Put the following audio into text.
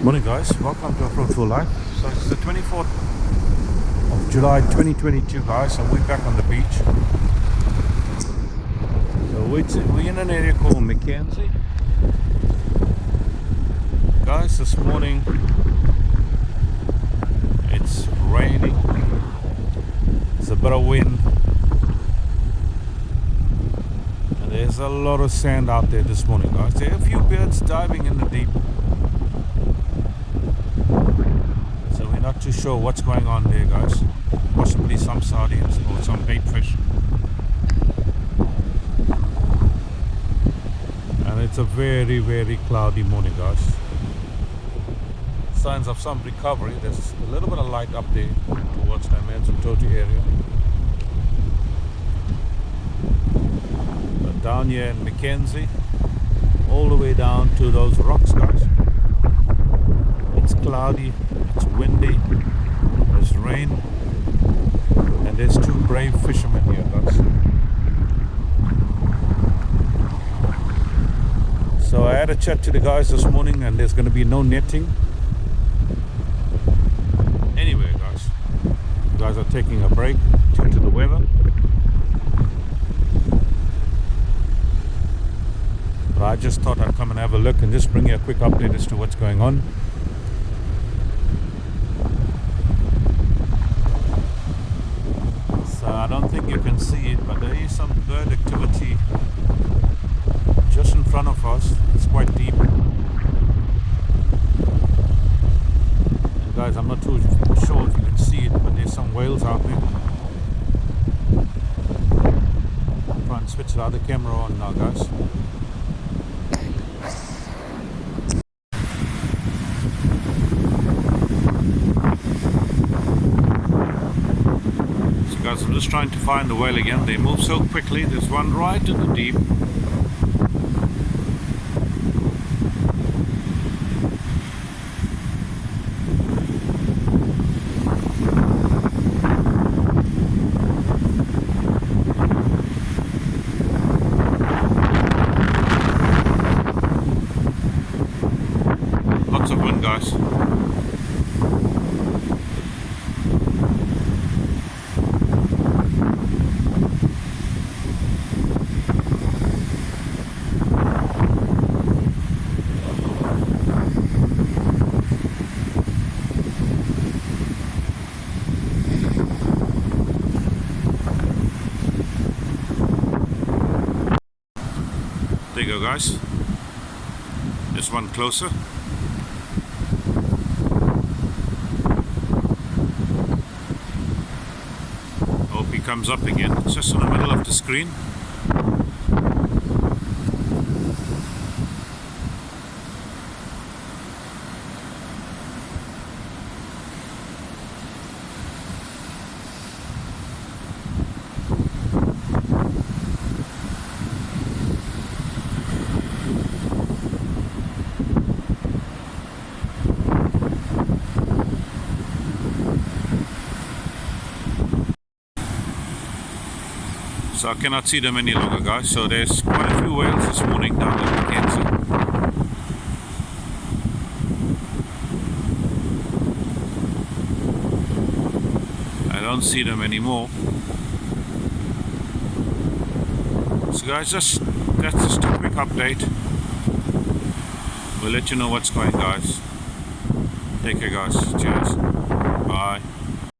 Morning guys, welcome to OFFROAD4LIFE. So it's the 24th of July 2022 guys, and we're back on the beach. So we're in an area called Mckenzie. Guys, this morning it's raining, there's a bit of wind, and there's a lot of sand out there this morning guys. There are a few birds diving in the deep. Not too sure what's going on there guys, possibly some sardines or some bait fish, and it's a very cloudy morning guys. Signs of some recovery. There's a little bit of light up there towards the Mckenzie area, but down here in Mckenzie, all the way down to those rocks guys, it's cloudy, it's windy, there's rain, and there's two brave fishermen here guys. So I had a chat to the guys this morning, and there's going to be no netting. Anyway guys, you guys are taking a break due to the weather, but I just thought I'd come and have a look and just bring you a quick update as to what's going on. I don't think you can see it, but there is some bird activity just in front of us. It's quite deep. And guys, I'm not too sure if you can see it, but there's some whales out there. I'll try and switch the other camera on now guys. Guys, I'm just trying to find the whale again. They move so quickly. There's one right in the deep. Lots of wind guys. There you go guys, just one closer. Hope he comes up again. It's just in the middle of the screen. So I cannot see them any longer guys. So there's quite a few whales this morning down in Mckenzie. I don't see them anymore. So guys, that's just a quick update. We'll let you know what's going guys. Take care guys. Cheers. Bye.